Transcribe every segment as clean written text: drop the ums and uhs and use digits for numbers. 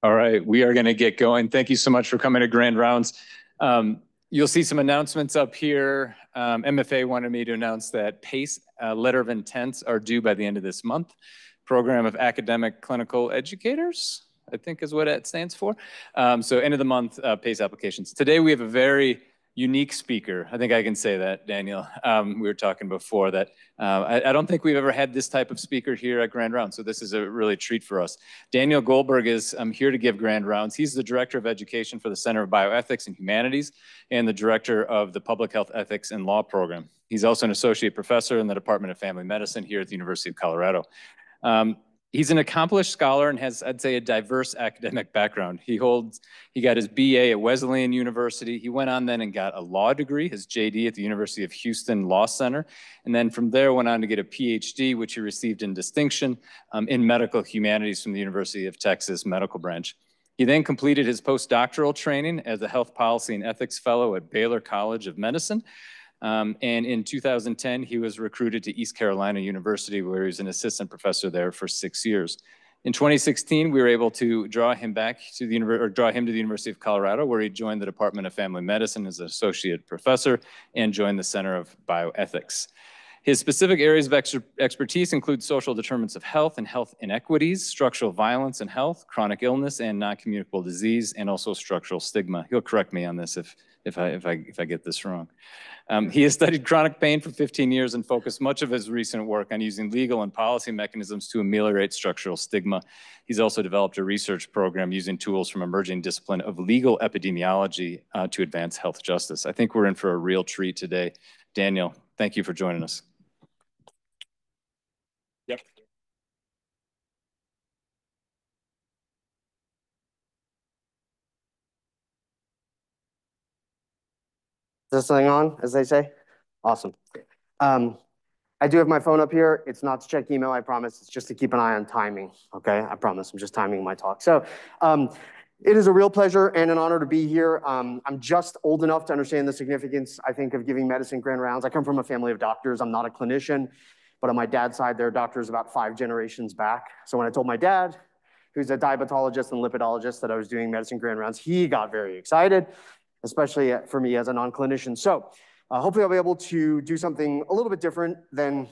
All right, we are going to get going. Thank you so much for coming to Grand Rounds. You'll see some announcements up here. MFA wanted me to announce that PACE letter of intents are due by the end of this month. Program of Academic Clinical Educators, I think is what it stands for. So end of the month PACE applications. Today we have a very unique speaker. I think I can say that, Daniel. We were talking before that I don't think we've ever had this type of speaker here at Grand Rounds, so this is a really treat for us. Daniel Goldberg is here to give Grand Rounds. He's the Director of Education for the Center of Bioethics and Humanities and the Director of the Public Health Ethics and Law Program. He's also an Associate Professor in the Department of Family Medicine here at the University of Colorado. He's an accomplished scholar and has, I'd say, a diverse academic background. He got his BA at Wesleyan University. He went on then and got a law degree, his JD at the University of Houston Law Center. And then from there went on to get a PhD, which he received in distinction in medical humanities from the University of Texas Medical Branch. He then completed his postdoctoral training as a health policy and ethics fellow at Baylor College of Medicine. And in 2010, he was recruited to East Carolina University, where he was an assistant professor there for 6 years. In 2016, we were able to draw him back to the University of Colorado, where he joined the Department of Family Medicine as an associate professor and joined the Center of Bioethics. His specific areas of expertise include social determinants of health and health inequities, structural violence and health, chronic illness and non-communicable disease, and also structural stigma. He'll correct me on this if I get this wrong. He has studied chronic pain for 15 years and focused much of his recent work on using legal and policy mechanisms to ameliorate structural stigma. He's also developed a research program using tools from emerging discipline of legal epidemiology to advance health justice. I think we're in for a real treat today. Daniel, thank you for joining us. Yep. Is this thing on, as they say? Awesome. I do have my phone up here. It's not to check email, I promise. It's just to keep an eye on timing, okay? I promise. I'm just timing my talk. So it is a real pleasure and an honor to be here. I'm just old enough to understand the significance, I think, of giving medicine grand rounds. I come from a family of doctors. I'm not a clinician, but on my dad's side, there are doctors about 5 generations back. So when I told my dad, who's a diabetologist and lipidologist, that I was doing medicine grand rounds, he got very excited, especially for me as a non-clinician. So hopefully I'll be able to do something a little bit different than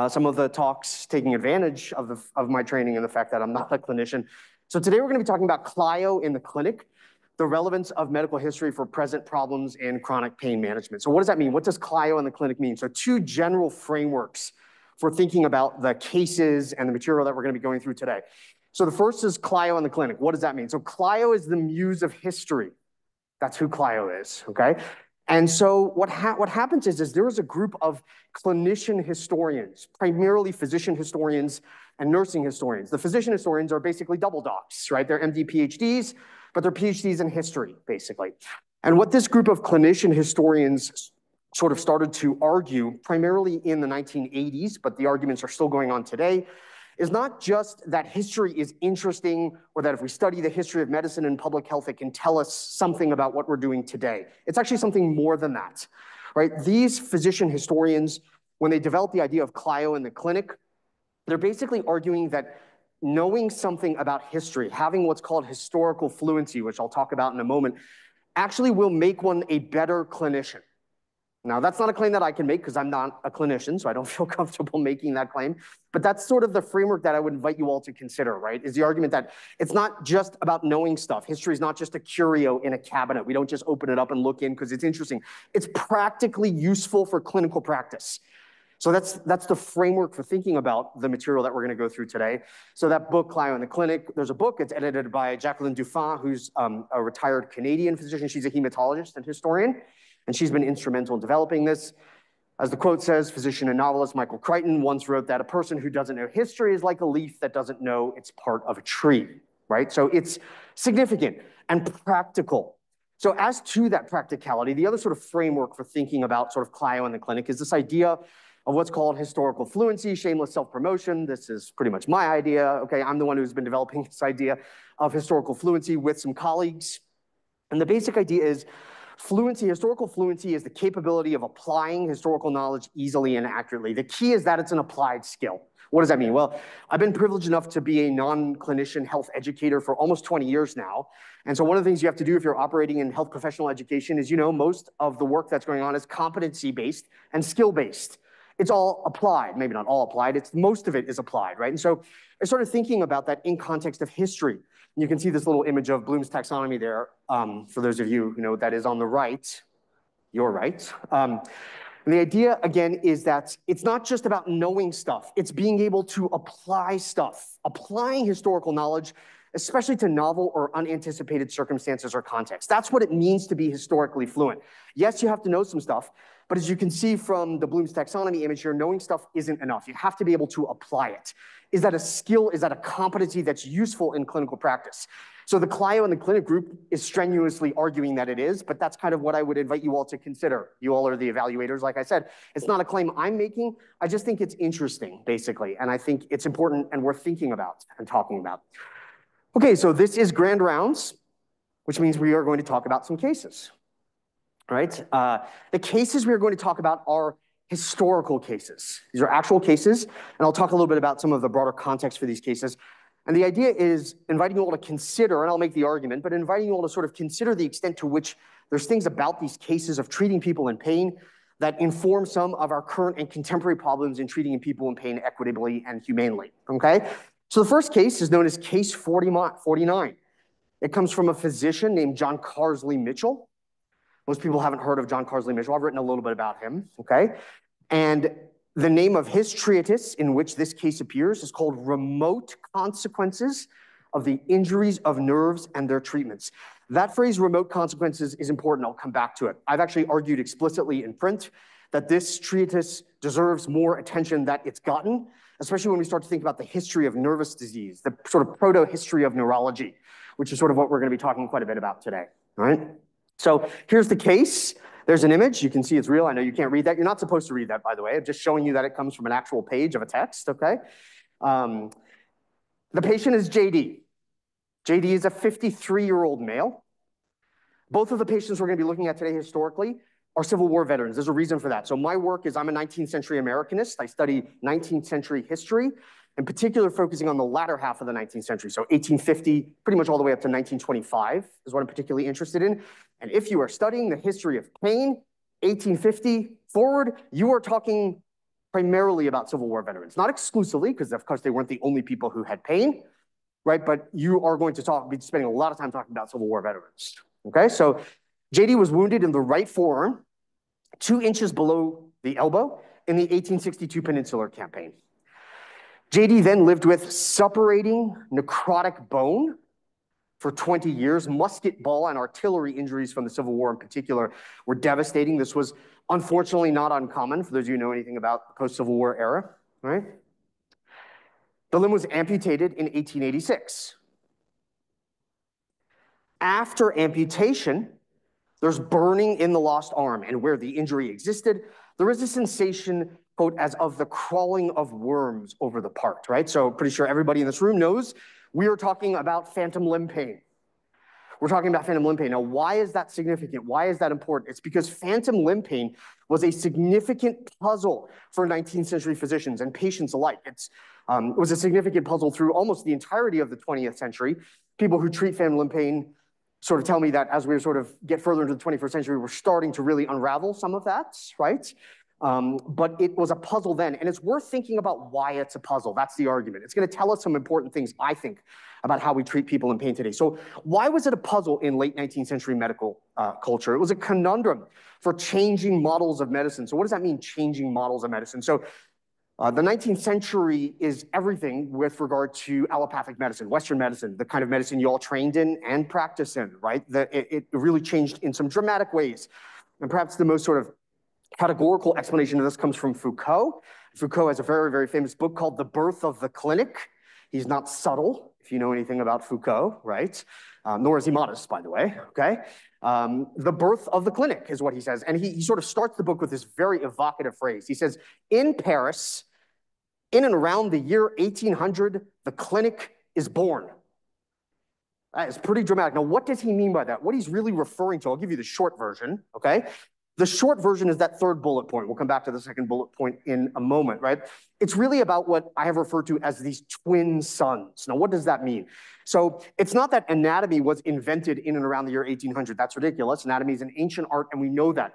some of the talks taking advantage of my training and the fact that I'm not a clinician. So today we're gonna be talking about CLIO in the clinic, the relevance of medical history for present problems in chronic pain management. So what does that mean? What does CLIO in the clinic mean? So 2 general frameworks for thinking about the cases and the material that we're gonna be going through today. So the first is CLIO in the clinic. What does that mean? So CLIO is the muse of history. That's who CLIO is, okay? And so what happens is there is a group of clinician historians, primarily physician historians and nursing historians. The physician historians are basically double docs, right? They're MD PhDs, but they're PhDs in history, basically. And what this group of clinician historians sort of started to argue, primarily in the 1980s, but the arguments are still going on today, is not just that history is interesting or that if we study the history of medicine and public health, it can tell us something about what we're doing today. It's actually something more than that, right? These physician historians, when they develop the idea of CLIO in the clinic, they're basically arguing that knowing something about history, having what's called historical fluency, which I'll talk about in a moment, actually will make one a better clinician. Now, that's not a claim that I can make because I'm not a clinician, so I don't feel comfortable making that claim. But that's sort of the framework that I would invite you all to consider, right? Is the argument that it's not just about knowing stuff. History is not just a curio in a cabinet. We don't just open it up and look in because it's interesting. It's practically useful for clinical practice. So that's the framework for thinking about the material that we're going to go through today. So that book, CLIO in the Clinic, there's a book. It's edited by Jacqueline Dufin, who's a retired Canadian physician. She's a hematologist and historian. And she's been instrumental in developing this. As the quote says, physician and novelist Michael Crichton once wrote that a person who doesn't know history is like a leaf that doesn't know it's part of a tree, right? So it's significant and practical. So as to that practicality, the other sort of framework for thinking about sort of CLIO in the clinic is this idea of what's called historical fluency, shameless self-promotion. This is pretty much my idea, okay? I'm the one who's been developing this idea of historical fluency with some colleagues. And the basic idea is historical fluency is the capability of applying historical knowledge easily and accurately. The key is that it's an applied skill. What does that mean? Well, I've been privileged enough to be a non-clinician health educator for almost 20 years now. And so one of the things you have to do if you're operating in health professional education is, most of the work that's going on is competency-based and skill-based. It's all applied, maybe not all applied, most of it is applied, right? And so I started thinking about that in context of history. And you can see this little image of Bloom's taxonomy there. For those of you who know what that is on the right, you're right. And the idea, again, is that it's not just about knowing stuff. It's being able to apply stuff, applying historical knowledge, especially to novel or unanticipated circumstances or contexts. That's what it means to be historically fluent. Yes, you have to know some stuff, but as you can see from the Bloom's taxonomy image here, knowing stuff isn't enough. You have to be able to apply it. Is that a skill? Is that a competency that's useful in clinical practice? So the CLIO and the clinic group is strenuously arguing that it is, but that's kind of what I would invite you all to consider. You all are the evaluators, like I said. It's not a claim I'm making. I just think it's interesting, basically, and I think it's important and worth thinking about and talking about. Okay, so this is grand rounds, which means we are going to talk about some cases, right? The cases we are going to talk about are historical cases. These are actual cases, and I'll talk a little bit about some of the broader context for these cases. And the idea is inviting you all to consider, and I'll make the argument, but inviting you all to sort of consider the extent to which there's things about these cases of treating people in pain that inform some of our current and contemporary problems in treating people in pain equitably and humanely, okay? So the first case is known as case 49. It comes from a physician named John Carsley Mitchell. Most people haven't heard of John Carsley Mitchell. I've written a little bit about him, okay? And the name of his treatise in which this case appears is called Remote Consequences of the Injuries of Nerves and Their Treatments. That phrase, remote consequences, is important. I'll come back to it. I've actually argued explicitly in print that this treatise deserves more attention that it's gotten, especially when we start to think about the history of nervous disease, the sort of proto-history of neurology, which is sort of what we're going to be talking quite a bit about today, all right? So here's the case. There's an image. You can see it's real. I know you can't read that. You're not supposed to read that, by the way. I'm just showing you that it comes from an actual page of a text, okay? The patient is JD. JD is a 53-year-old male. Both of the patients we're going to be looking at today historically are Civil War veterans. There's a reason for that. So my work is I'm a 19th century Americanist. I study 19th century history, in particular focusing on the latter half of the 19th century. So 1850, pretty much all the way up to 1925 is what I'm particularly interested in. And if you are studying the history of pain, 1850 forward, you are talking primarily about Civil War veterans. Not exclusively, because of course they weren't the only people who had pain, right? But you are going to be spending a lot of time talking about Civil War veterans, okay? So JD was wounded in the right forearm, 2 inches below the elbow in the 1862 Peninsular Campaign. JD then lived with suppurating necrotic bone for 20 years. Musket ball and artillery injuries from the Civil War in particular were devastating. This was unfortunately not uncommon for those of you who know anything about the post-Civil War era, right? The limb was amputated in 1886. After amputation, there's burning in the lost arm, and where the injury existed, there is a sensation, quote, as of the crawling of worms over the part, right? So pretty sure everybody in this room knows we are talking about phantom limb pain. We're talking about phantom limb pain. Now, why is that significant? Why is that important? It's because phantom limb pain was a significant puzzle for 19th century physicians and patients alike. It was a significant puzzle through almost the entirety of the 20th century. People who treat phantom limb pain sort of tell me that as we sort of get further into the 21st century, we're starting to really unravel some of that, right? But it was a puzzle then, and it's worth thinking about why it's a puzzle. That's the argument. It's going to tell us some important things, I think, about how we treat people in pain today. So why was it a puzzle in late 19th century medical culture? It was a conundrum for changing models of medicine. So what does that mean, changing models of medicine? So the 19th century is everything with regard to allopathic medicine, Western medicine, the kind of medicine you all trained in and practice in, right? It really changed in some dramatic ways. And perhaps the most sort of categorical explanation of this comes from Foucault. Foucault has a very, very famous book called The Birth of the Clinic. He's not subtle, if you know anything about Foucault, right? Nor is he modest, by the way, okay? The birth of the clinic is what he says. And he sort of starts the book with this very evocative phrase. He says, in Paris, in and around the year 1800, the clinic is born. That is pretty dramatic. Now, what does he mean by that? What he's really referring to, I'll give you the short version, okay? The short version is that third bullet point. We'll come back to the second bullet point in a moment, right? It's really about what I have referred to as these twin suns. Now, what does that mean? So it's not that anatomy was invented in and around the year 1800. That's ridiculous. Anatomy is an ancient art, and we know that.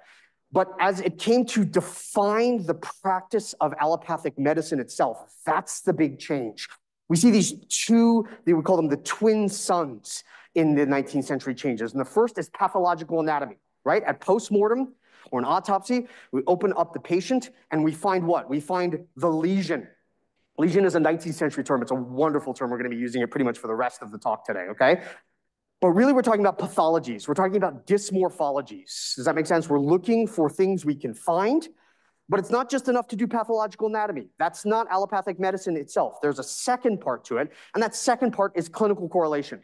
But as it came to define the practice of allopathic medicine itself, that's the big change. We see these two, they would call them the twin suns in the 19th century changes. And the first is pathological anatomy, right? At postmortem, or an autopsy, we open up the patient and we find what? We find the lesion. Lesion is a 19th century term. It's a wonderful term. We're going to be using it pretty much for the rest of the talk today, okay? But really, we're talking about pathologies. We're talking about dysmorphologies. Does that make sense? We're looking for things we can find, but it's not just enough to do pathological anatomy. That's not allopathic medicine itself. There's a second part to it, and that second part is clinical correlation.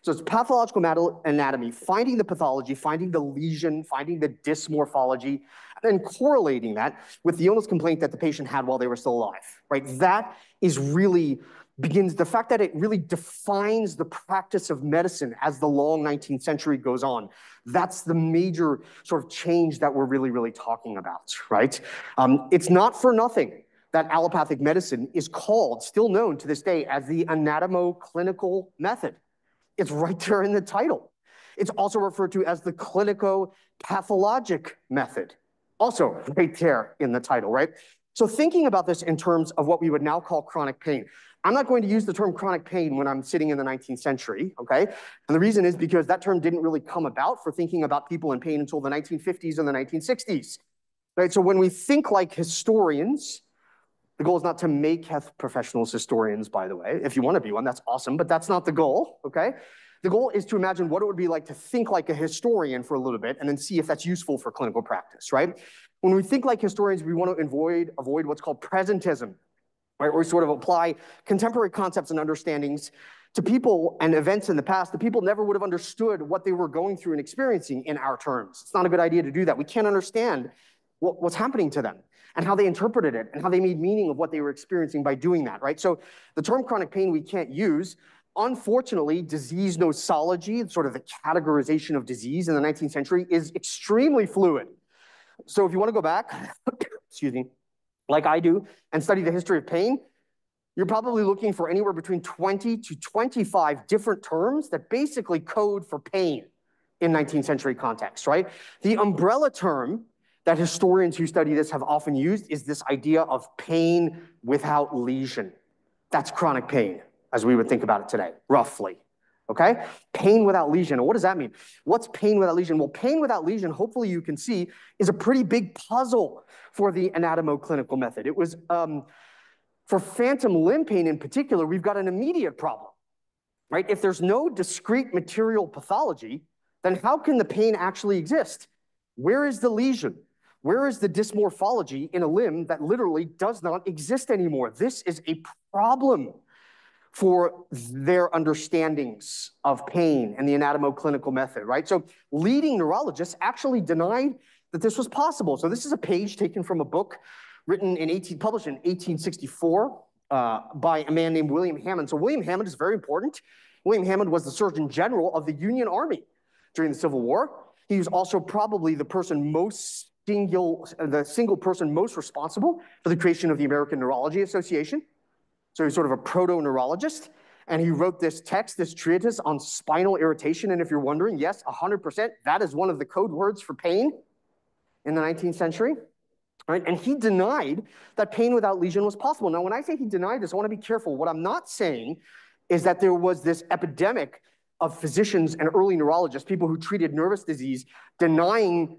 So it's pathological anatomy, finding the pathology, finding the lesion, finding the dysmorphology, and then correlating that with the illness complaint that the patient had while they were still alive, right? That is really begins, the fact that it really defines the practice of medicine as the long 19th century goes on. That's the major sort of change that we're really, really talking about, right? It's not for nothing that allopathic medicine is called, still known to this day, as the anatomo-clinical method. It's right there in the title. It's also referred to as the clinico-pathologic method. Also right there in the title, right? So thinking about this in terms of what we would now call chronic pain, I'm not going to use the term chronic pain when I'm sitting in the 19th century, okay? And the reason is because that term didn't really come about for thinking about people in pain until the 1950s and the 1960s, right? So when we think like historians, the goal is not to make health professionals historians, by the way. If you want to be one, that's awesome, but that's not the goal, okay? The goal is to imagine what it would be like to think like a historian for a little bit and then see if that's useful for clinical practice, right? When we think like historians, we want to avoid what's called presentism, right? Where we sort of apply contemporary concepts and understandings to people and events in the past that people never would have understood what they were going through and experiencing in our terms. It's not a good idea to do that. We can't understand what's happening to them and how they interpreted it and how they made meaning of what they were experiencing by doing that, right? So the term chronic pain we can't use. Unfortunately, disease nosology, sort of the categorization of disease in the 19th century, is extremely fluid. So if you want to go back, excuse me, like I do, and study the history of pain, you're probably looking for anywhere between 20 to 25 different terms that basically code for pain in 19th century context, right? The umbrella term that historians who study this have often used is this idea of pain without lesion. That's chronic pain, as we would think about it today, roughly, okay? Pain without lesion, what does that mean? What's pain without lesion? Well, pain without lesion, hopefully you can see, is a pretty big puzzle for the anatomo-clinical method. It was, for phantom limb pain in particular, we've got an immediate problem, right? If there's no discrete material pathology, then how can the pain actually exist? Where is the lesion? Where is the dysmorphology in a limb that literally does not exist anymore? This is a problem for their understandings of pain and the anatomo-clinical method, right? So leading neurologists actually denied that this was possible. So this is a page taken from a book written published in 1864 by a man named William Hammond. So William Hammond is very important. William Hammond was the Surgeon General of the Union Army during the Civil War. He was also probably the single person most responsible for the creation of the American Neurology Association. So he's sort of a proto-neurologist, and he wrote this text, this treatise on spinal irritation. And if you're wondering, yes, 100%, that is one of the code words for pain in the 19th century, right? And he denied that pain without lesion was possible. Now, when I say he denied this, I want to be careful. What I'm not saying is that there was this epidemic of physicians and early neurologists, people who treated nervous disease, denying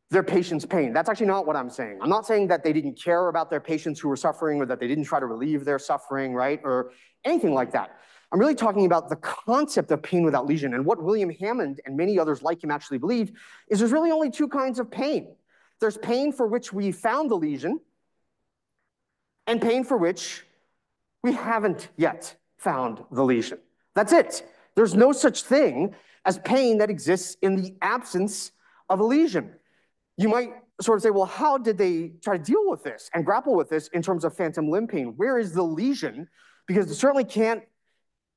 their patients' pain. That's actually not what I'm saying. I'm not saying that they didn't care about their patients who were suffering or that they didn't try to relieve their suffering, right? Or anything like that. I'm really talking about the concept of pain without lesion. And what William Hammond and many others like him actually believe is there's really only two kinds of pain. There's pain for which we found the lesion and pain for which we haven't yet found the lesion. That's it. There's no such thing as pain that exists in the absence of a lesion. You might sort of say, well, how did they try to deal with this and grapple with this in terms of phantom limb pain? Where is the lesion? Because it certainly can't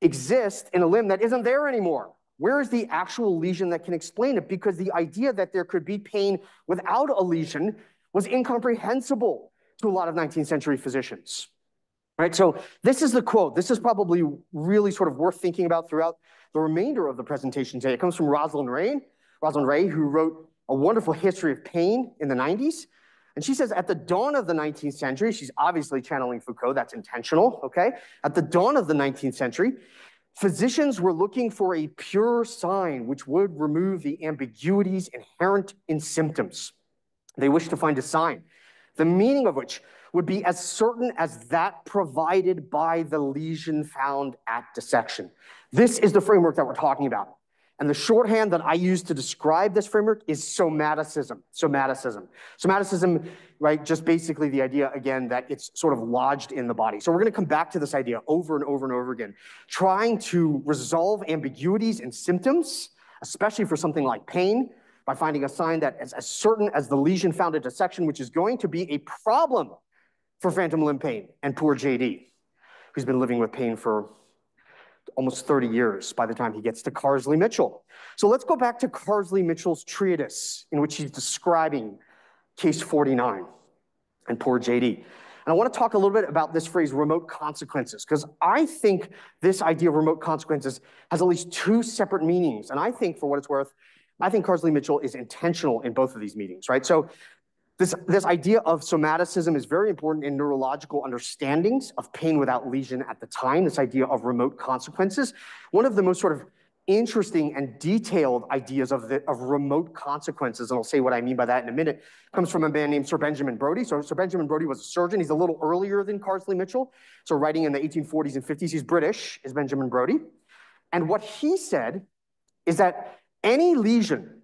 exist in a limb that isn't there anymore. Where is the actual lesion that can explain it? Because the idea that there could be pain without a lesion was incomprehensible to a lot of 19th century physicians. Right, so this is the quote. This is probably really sort of worth thinking about throughout the remainder of the presentation today. It comes from Rosalind Ray, who wrote a wonderful history of pain in the 90s. And she says, at the dawn of the 19th century, she's obviously channeling Foucault, that's intentional, okay? At the dawn of the 19th century, physicians were looking for a pure sign which would remove the ambiguities inherent in symptoms. They wished to find a sign, the meaning of which would be as certain as that provided by the lesion found at dissection. This is the framework that we're talking about. And the shorthand that I use to describe this framework is somaticism. Somaticism, right, just basically the idea, again, that it's sort of lodged in the body. So we're going to come back to this idea over and over and over again, trying to resolve ambiguities in symptoms, especially for something like pain, by finding a sign that is as certain as the lesion found at dissection, which is going to be a problem for phantom limb pain and poor JD, who's been living with pain for almost 30 years by the time he gets to Carsley Mitchell. So let's go back to Carsley Mitchell's treatise in which he's describing case 49 and poor JD. And I want to talk a little bit about this phrase, remote consequences, because I think this idea of remote consequences has at least two separate meanings. And I think, for what it's worth, I think Carsley Mitchell is intentional in both of these meanings, right? So this idea of somaticism is very important in neurological understandings of pain without lesion at the time, this idea of remote consequences. One of the most sort of interesting and detailed ideas of remote consequences, and I'll say what I mean by that in a minute, comes from a man named Sir Benjamin Brodie. So Sir Benjamin Brodie was a surgeon. He's a little earlier than Carsley Mitchell. So writing in the 1840s and 50s, he's British, is Benjamin Brodie. And what he said is that any lesion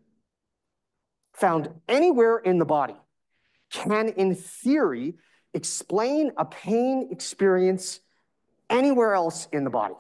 found anywhere in the body can, in theory, explain a pain experience anywhere else in the body.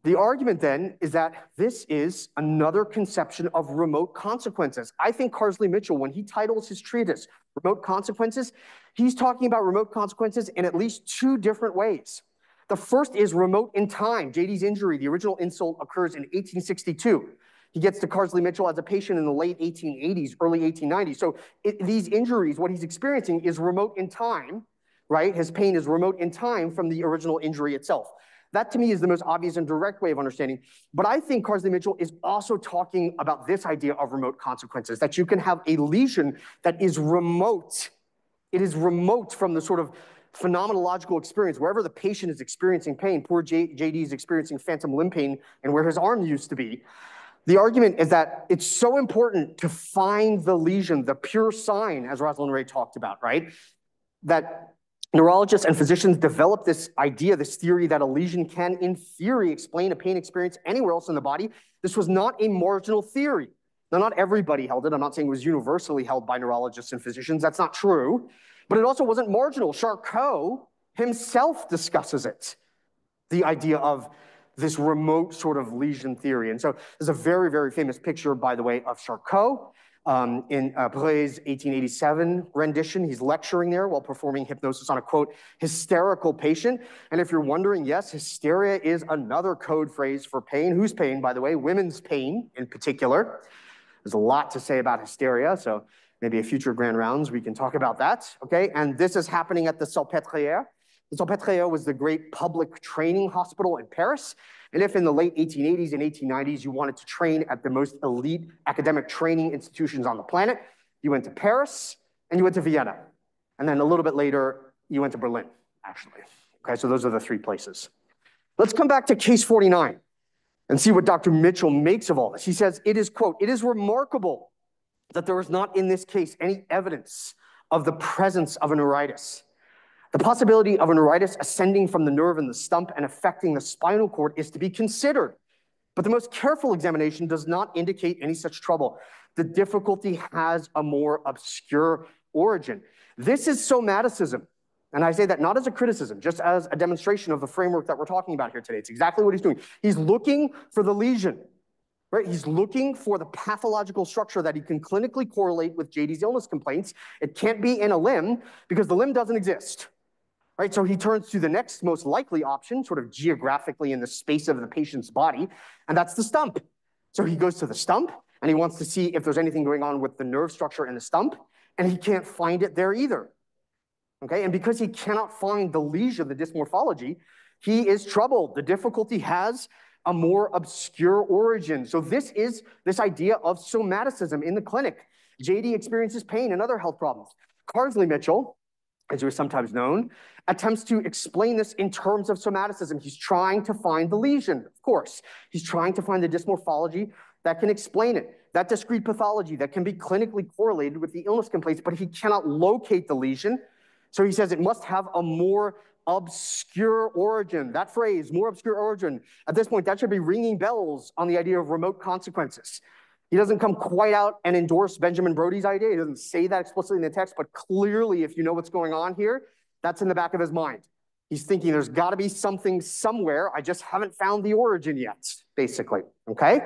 The argument then is that this is another conception of remote consequences. I think Carsley Mitchell, when he titles his treatise, Remote Consequences, he's talking about remote consequences in at least two different ways. The first is remote in time. JD's injury, the original insult, occurs in 1862. He gets to Carsley Mitchell as a patient in the late 1880s, early 1890s. So these injuries, what he's experiencing is remote in time, right? His pain is remote in time from the original injury itself. That to me is the most obvious and direct way of understanding. But I think Carsley Mitchell is also talking about this idea of remote consequences, that you can have a lesion that is remote. It is remote from the sort of phenomenological experience, wherever the patient is experiencing pain. Poor JD is experiencing phantom limb pain and where his arm used to be. The argument is that it's so important to find the lesion, the pure sign, as Rosalind Ray talked about, right? That neurologists and physicians developed this idea, this theory that a lesion can, in theory, explain a pain experience anywhere else in the body. This was not a marginal theory. Now, not everybody held it. I'm not saying it was universally held by neurologists and physicians. That's not true. But it also wasn't marginal. Charcot himself discusses it, the idea of this remote sort of lesion theory. And so there's a very, very famous picture, by the way, of Charcot in Breuil's 1887 rendition. He's lecturing there while performing hypnosis on a, quote, hysterical patient. And if you're wondering, yes, hysteria is another code phrase for pain. Whose pain, by the way? Women's pain in particular. There's a lot to say about hysteria, so maybe a future Grand Rounds, we can talk about that, okay? And this is happening at the Salpêtrière. The Salpêtrière was the great public training hospital in Paris. And if in the late 1880s and 1890s you wanted to train at the most elite academic training institutions on the planet, you went to Paris and you went to Vienna. And then a little bit later, you went to Berlin, actually. Okay, so those are the three places. Let's come back to case 49 and see what Dr. Mitchell makes of all this. He says, it is, quote, "It is remarkable that there is not in this case any evidence of the presence of a neuritis. The possibility of a neuritis ascending from the nerve in the stump and affecting the spinal cord is to be considered, but the most careful examination does not indicate any such trouble. The difficulty has a more obscure origin." This is somaticism. And I say that not as a criticism, just as a demonstration of the framework that we're talking about here today. It's exactly what he's doing. He's looking for the lesion, right? He's looking for the pathological structure that he can clinically correlate with JD's illness complaints. It can't be in a limb because the limb doesn't exist. right? So he turns to the next most likely option, sort of geographically in the space of the patient's body, and that's the stump. So he goes to the stump, and he wants to see if there's anything going on with the nerve structure in the stump, and he can't find it there either. Okay, and because he cannot find the lesion, the dysmorphology, he is troubled. The difficulty has a more obscure origin. So this is this idea of somaticism in the clinic. JD experiences pain and other health problems. Carsley Mitchell, as he was sometimes known, attempts to explain this in terms of somaticism. He's trying to find the lesion, of course. He's trying to find the dysmorphology that can explain it, that discrete pathology that can be clinically correlated with the illness complaints, but he cannot locate the lesion. So he says it must have a more obscure origin. That phrase, more obscure origin, at this point, that should be ringing bells on the idea of remote consequences. He doesn't come quite out and endorse Benjamin Brody's idea. He doesn't say that explicitly in the text, but clearly, if you know what's going on here, that's in the back of his mind. He's thinking there's got to be something somewhere. I just haven't found the origin yet, basically, okay?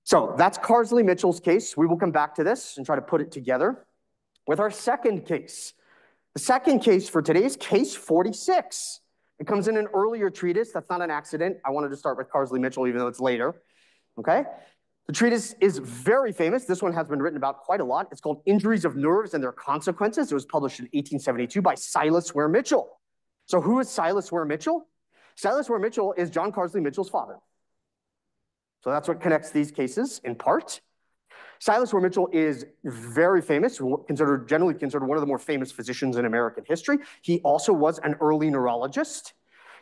So that's Carsley Mitchell's case. We will come back to this and try to put it together with our second case. The second case for today is case 46. It comes in an earlier treatise. That's not an accident. I wanted to start with Carsley Mitchell, even though it's later, okay? The treatise is very famous. This one has been written about quite a lot. It's called Injuries of Nerves and Their Consequences. It was published in 1872 by Silas Ware Mitchell. So who is Silas Ware Mitchell? Silas Ware Mitchell is John Carsley Mitchell's father. So that's what connects these cases in part. Silas Ware Mitchell is very famous, generally considered one of the more famous physicians in American history. He also was an early neurologist.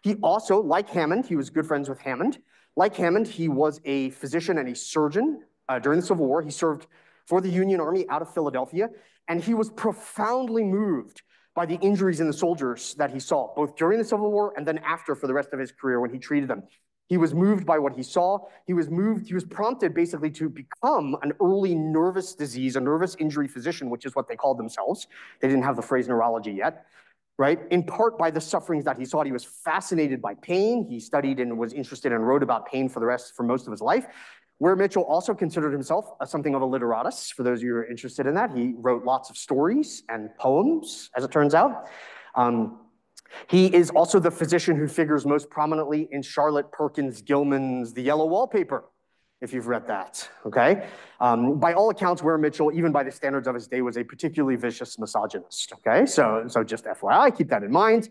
He also, like Hammond, he was good friends with Hammond. Like Hammond, he was a physician and a surgeon during the Civil War. He served for the Union Army out of Philadelphia, and he was profoundly moved by the injuries in the soldiers that he saw, both during the Civil War and then after for the rest of his career when he treated them. He was moved by what he saw. He was prompted basically to become an early nervous disease, a nervous injury physician, which is what they called themselves. They didn't have the phrase neurology yet, right? In part by the sufferings that he saw. He was fascinated by pain. He studied and was interested and wrote about pain for most of his life. Ware Mitchell also considered himself something of a literatus. For those of you who are interested in that, he wrote lots of stories and poems, as it turns out. He is also the physician who figures most prominently in Charlotte Perkins Gilman's The Yellow Wallpaper, if you've read that, okay? By all accounts, Ware Mitchell, even by the standards of his day, was a particularly vicious misogynist, okay? So just FYI, keep that in mind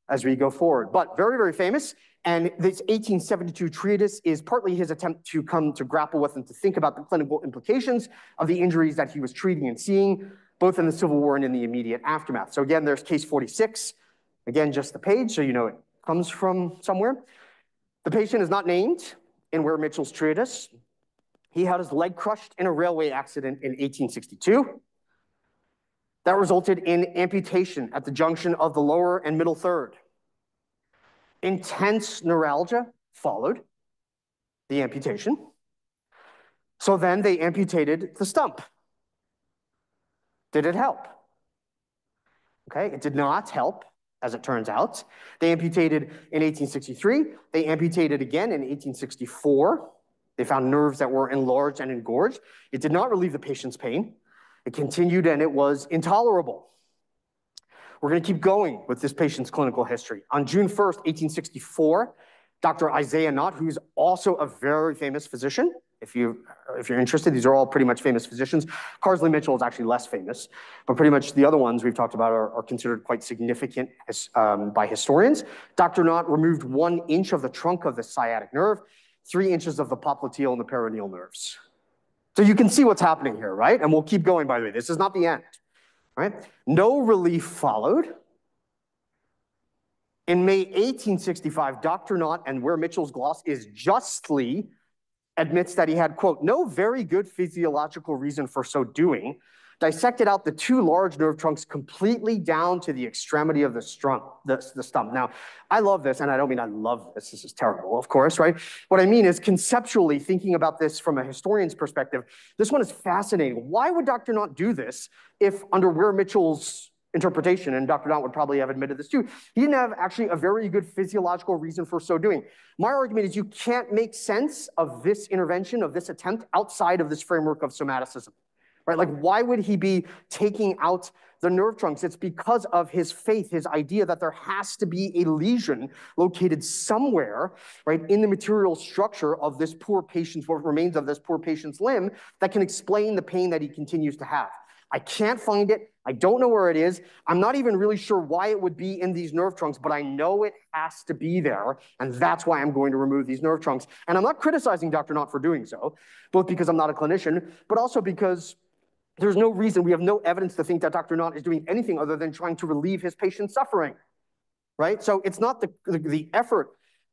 as we go forward. But very, very famous, and this 1872 treatise is partly his attempt to come to grapple with and to think about the clinical implications of the injuries that he was treating and seeing, both in the Civil War and in the immediate aftermath. So again, there's case 46. Again, just the page, so you know it comes from somewhere. The patient is not named in Ware Mitchell's treatise. He had his leg crushed in a railway accident in 1862. That resulted in amputation at the junction of the lower and middle third. Intense neuralgia followed the amputation. So then they amputated the stump. Did it help? Okay, it did not help, as it turns out. They amputated in 1863. They amputated again in 1864. They found nerves that were enlarged and engorged. It did not relieve the patient's pain. It continued and it was intolerable. We're going to keep going with this patient's clinical history. On June 1st, 1864, Dr. Isaiah Nott, who's also a very famous physician, if you're interested, these are all pretty much famous physicians. Carsley Mitchell is actually less famous, but pretty much the other ones we've talked about are considered quite significant by historians. Dr. Nott removed 1 inch of the trunk of the sciatic nerve, 3 inches of the popliteal and the peroneal nerves. So you can see what's happening here, right? And we'll keep going, by the way. This is not the end, right? No relief followed. In May 1865, Dr. Nott, and Ware Mitchell's gloss is justly, admits that he had, quote, no very good physiological reason for so doing, dissected out the 2 large nerve trunks completely down to the extremity of the stump. Now, I love this, and I don't mean I love this. This is terrible, of course, right? What I mean is conceptually thinking about this from a historian's perspective, this one is fascinating. Why would Dr. Nott do this if under Ware Mitchell's interpretation, and Dr. Nott would probably have admitted this too, he didn't have actually a very good physiological reason for so doing. My argument is you can't make sense of this intervention, of this attempt outside of this framework of somaticism, right? Like, why would he be taking out the nerve trunks? It's because of his faith, his idea that there has to be a lesion located somewhere, right, in the material structure of this poor patient's, what remains of this poor patient's limb, that can explain the pain that he continues to have. I can't find it. I don't know where it is. I'm not even really sure why it would be in these nerve trunks, but I know it has to be there, and that's why I'm going to remove these nerve trunks. And I'm not criticizing Dr. Knott for doing so, both because I'm not a clinician, but also because there's no reason, we have no evidence to think that Dr. Knott is doing anything other than trying to relieve his patient's suffering, right? So it's not the effort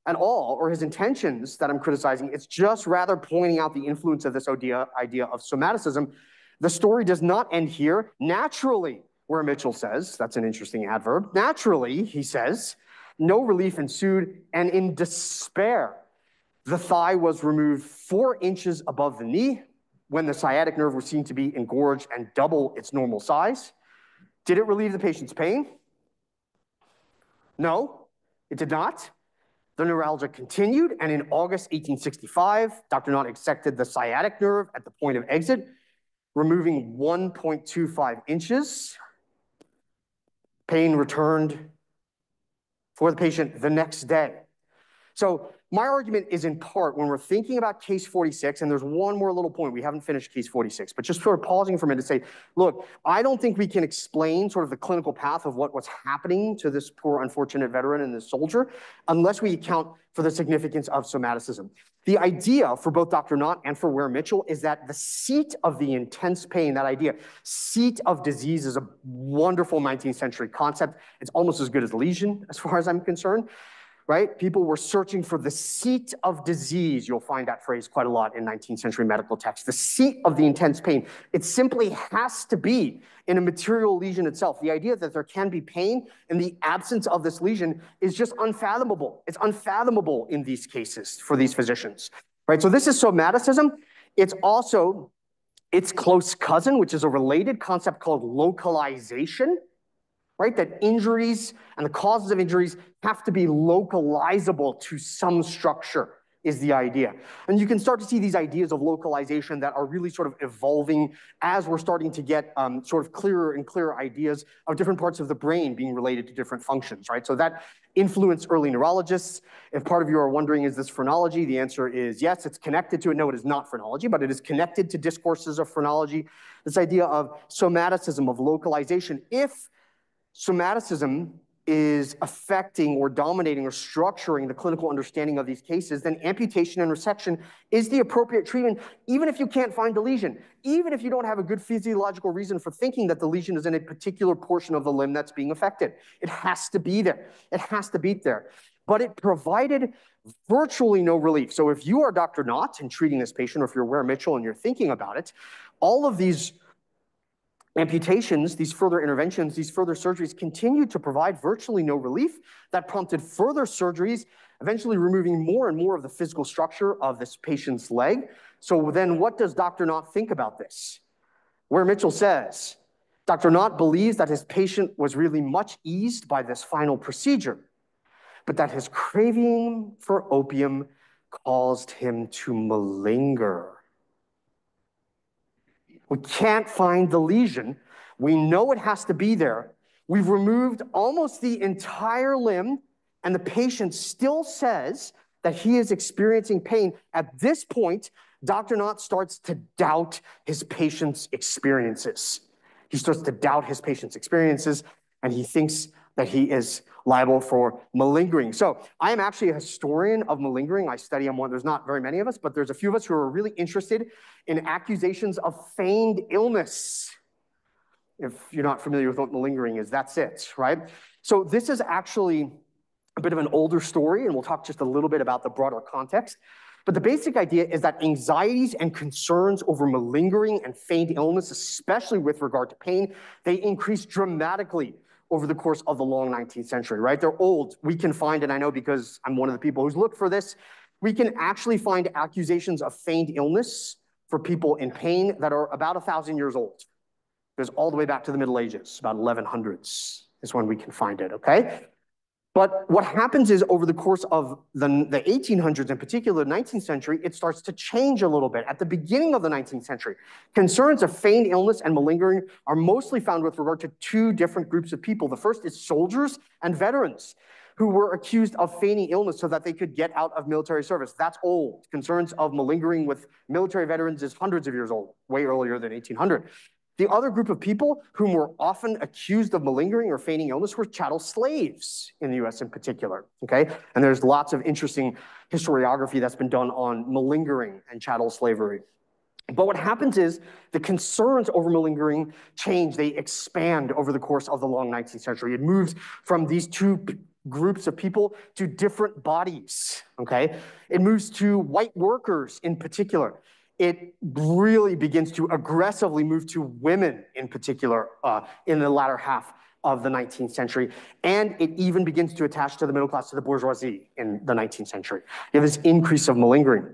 at all, or his intentions, that I'm criticizing. It's just rather pointing out the influence of this idea of somaticism. The story does not end here. Naturally, where Mitchell says, that's an interesting adverb, naturally, he says, no relief ensued, and in despair, the thigh was removed 4 inches above the knee when the sciatic nerve was seen to be engorged and double its normal size. Did it relieve the patient's pain? No, it did not. The neuralgia continued, and in August 1865, Dr. Knott extracted the sciatic nerve at the point of exit, removing 1.25 inches. Pain returned for the patient the next day. So my argument is in part, when we're thinking about case 46, and there's one more little point, we haven't finished case 46, but just sort of pausing for a minute to say, look, I don't think we can explain sort of the clinical path of what's happening to this poor, unfortunate veteran and this soldier unless we account for the significance of somaticism. The idea for both Dr. Knott and for Ware Mitchell is that the seat of the intense pain, that idea, seat of disease, is a wonderful 19th century concept. It's almost as good as lesion, as far as I'm concerned. Right? People were searching for the seat of disease. You'll find that phrase quite a lot in 19th century medical texts. The seat of the intense pain. It simply has to be in a material lesion itself. The idea that there can be pain in the absence of this lesion is just unfathomable. It's unfathomable in these cases for these physicians. Right? So this is somaticism. It's also its close cousin, which is a related concept called localization. Right? That injuries and the causes of injuries have to be localizable to some structure, is the idea. And you can start to see these ideas of localization that are really sort of evolving as we're starting to get sort of clearer and clearer ideas of different parts of the brain being related to different functions, right? So that influenced early neurologists. If part of you are wondering, is this phrenology? The answer is yes, it's connected to it. No, it is not phrenology, but it is connected to discourses of phrenology. This idea of somaticism, of localization. If somaticism is affecting or dominating or structuring the clinical understanding of these cases, then amputation and resection is the appropriate treatment, even if you can't find the lesion, even if you don't have a good physiological reason for thinking that the lesion is in a particular portion of the limb that's being affected. It has to be there. It has to be there. But it provided virtually no relief. So if you are Dr. Knott and treating this patient, or if you're Ware Mitchell and you're thinking about it, all of these amputations, these further interventions, these further surgeries continued to provide virtually no relief. That prompted further surgeries, eventually removing more and more of the physical structure of this patient's leg. So then what does Dr. Knott think about this? Ware Mitchell says, Dr. Knott believes that his patient was really much eased by this final procedure, but that his craving for opium caused him to malinger. We can't find the lesion. We know it has to be there. We've removed almost the entire limb, and the patient still says that he is experiencing pain. At this point, Dr. Knott starts to doubt his patient's experiences. He starts to doubt his patient's experiences, and he thinks that he is liable for malingering. So I am actually a historian of malingering. I study on one. There's not very many of us, but there's a few of us who are really interested in accusations of feigned illness. If you're not familiar with what malingering is, that's it, right? So this is actually a bit of an older story, and we'll talk just a little bit about the broader context. But the basic idea is that anxieties and concerns over malingering and feigned illness, especially with regard to pain, they increase dramatically over the course of the long 19th century, right? They're old. We can find, and I know because I'm one of the people who's looked for this, we can actually find accusations of feigned illness for people in pain that are about 1,000 years old. It goes all the way back to the Middle Ages, about 1100s is when we can find it, okay? But what happens is over the course of the 1800s, in particular the 19th century, it starts to change a little bit. At the beginning of the 19th century, concerns of feigned illness and malingering are mostly found with regard to two different groups of people. The first is soldiers and veterans who were accused of feigning illness so that they could get out of military service. That's old. Concerns of malingering with military veterans is hundreds of years old, way earlier than 1800. The other group of people whom were often accused of malingering or feigning illness were chattel slaves in the US in particular, okay? And there's lots of interesting historiography that's been done on malingering and chattel slavery. But what happens is the concerns over malingering change. They expand over the course of the long 19th century. It moves from these two groups of people to different bodies, okay? It moves to white workers in particular. It really begins to aggressively move to women in particular in the latter half of the 19th century. And it even begins to attach to the middle class, to the bourgeoisie in the 19th century. You have this increase of malingering.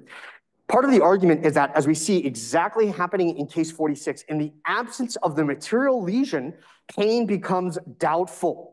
Part of the argument is that, as we see exactly happening in case 46, in the absence of the material lesion, pain becomes doubtful.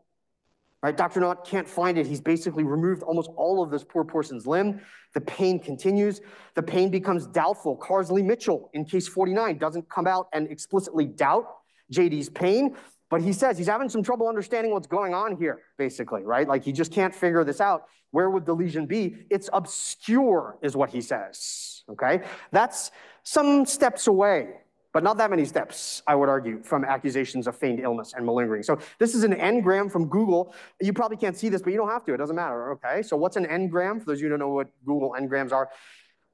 Right? Dr. Knott can't find it. He's basically removed almost all of this poor person's limb. The pain continues. The pain becomes doubtful. Carsley Mitchell, in case 49, doesn't come out and explicitly doubt JD's pain, but he says he's having some trouble understanding what's going on here, basically, right? Like he just can't figure this out. Where would the lesion be? It's obscure, is what he says, okay? That's some steps away, but not that many steps, I would argue, from accusations of feigned illness and malingering. So this is an n-gram from Google. You probably can't see this, but you don't have to. It doesn't matter, okay? So what's an n-gram? For those of you who don't know what Google n-grams are,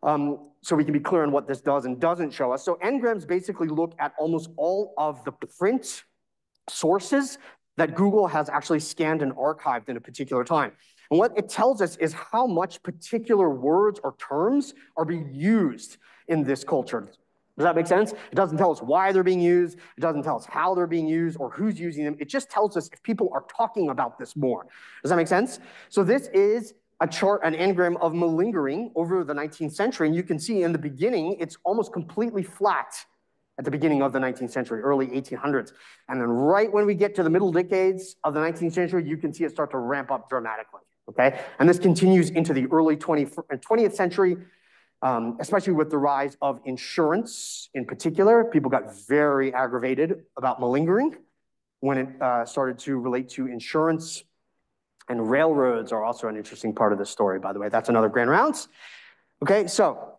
so we can be clear on what this does and doesn't show us. So n-grams basically look at almost all of the print sources that Google has actually scanned and archived in a particular time. And what it tells us is how much particular words or terms are being used in this culture. Does that make sense? It doesn't tell us why they're being used. It doesn't tell us how they're being used or who's using them. It just tells us if people are talking about this more. Does that make sense? So this is a chart, an n-gram of malingering over the 19th century. And you can see in the beginning, it's almost completely flat at the beginning of the 19th century, early 1800s. And then right when we get to the middle decades of the 19th century, you can see it start to ramp up dramatically, okay? And this continues into the early 20th century, especially with the rise of insurance in particular. People got very aggravated about malingering when it started to relate to insurance. And railroads are also an interesting part of this story, by the way. That's another grand rounds. Okay, so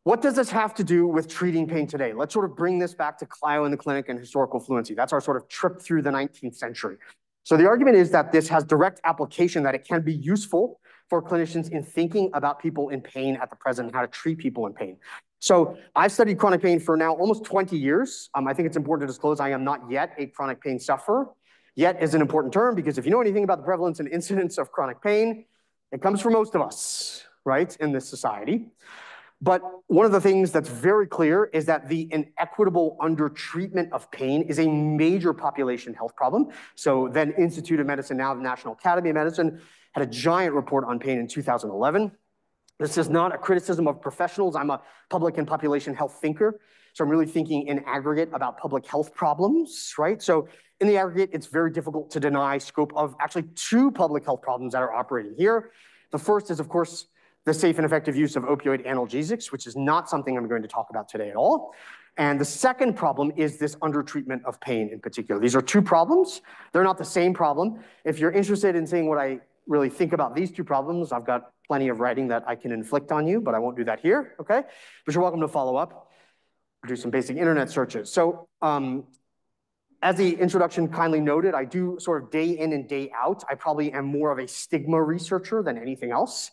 what does this have to do with treating pain today? Let's sort of bring this back to Clio in the clinic and historical fluency. That's our sort of trip through the 19th century. So the argument is that this has direct application, that it can be useful for clinicians in thinking about people in pain at the present and how to treat people in pain. So I've studied chronic pain for now almost 20 years. I think it's important to disclose I am not yet a chronic pain sufferer. Yet is an important term because if you know anything about the prevalence and incidence of chronic pain, it comes from most of us, right, in this society. But one of the things that's very clear is that the inequitable undertreatment of pain is a major population health problem. So then Institute of Medicine, now the National Academy of Medicine, had a giant report on pain in 2011. This is not a criticism of professionals. I'm a public and population health thinker. So I'm really thinking in aggregate about public health problems, right? So in the aggregate, it's very difficult to deny scope of actually two public health problems that are operating here. The first is, of course, the safe and effective use of opioid analgesics, which is not something I'm going to talk about today at all. And the second problem is this undertreatment of pain in particular. These are two problems. They're not the same problem. If you're interested in seeing what I really think about these two problems, I've got plenty of writing that I can inflict on you, but I won't do that here, okay? But you're welcome to follow up or do some basic internet searches. So as the introduction kindly noted, I do sort of day in and day out. I probably am more of a stigma researcher than anything else.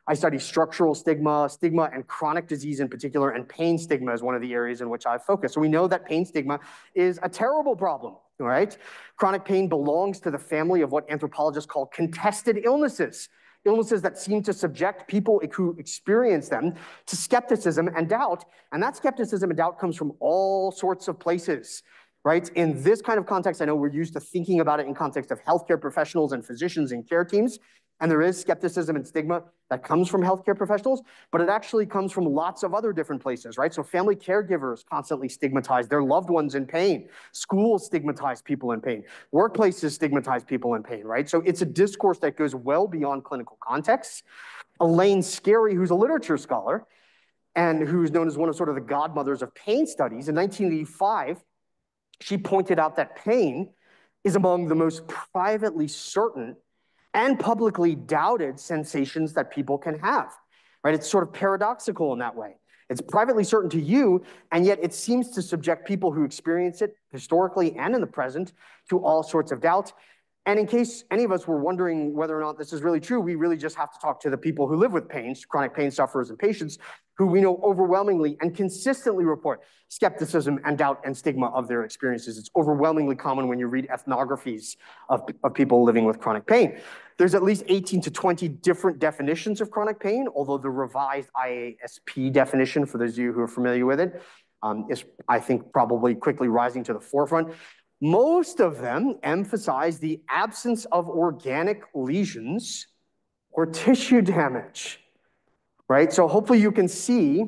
I study structural stigma, stigma and chronic disease in particular, and pain stigma is one of the areas in which I focus. So we know that pain stigma is a terrible problem, right? Chronic pain belongs to the family of what anthropologists call contested illnesses, illnesses that seem to subject people who experience them to skepticism and doubt. And that skepticism and doubt comes from all sorts of places, right? In this kind of context, I know we're used to thinking about it in context of healthcare professionals and physicians and care teams. And there is skepticism and stigma that comes from healthcare professionals, but it actually comes from lots of other different places, right? So family caregivers constantly stigmatize their loved ones in pain. Schools stigmatize people in pain. Workplaces stigmatize people in pain, right? So it's a discourse that goes well beyond clinical context. Elaine Scarry, who's a literature scholar and who's known as one of sort of the godmothers of pain studies, in 1985, she pointed out that pain is among the most privately certain and publicly doubted sensations that people can have, right? It's sort of paradoxical in that way. It's privately certain to you, and yet it seems to subject people who experience it historically and in the present to all sorts of doubt. And in case any of us were wondering whether or not this is really true, we really just have to talk to the people who live with pain, chronic pain sufferers and patients, who we know overwhelmingly and consistently report skepticism and doubt and stigma of their experiences. It's overwhelmingly common when you read ethnographies of people living with chronic pain. There's at least 18 to 20 different definitions of chronic pain, although the revised IASP definition, for those of you who are familiar with it, is, I think, probably quickly rising to the forefront. Most of them emphasize the absence of organic lesions or tissue damage, right? So hopefully you can see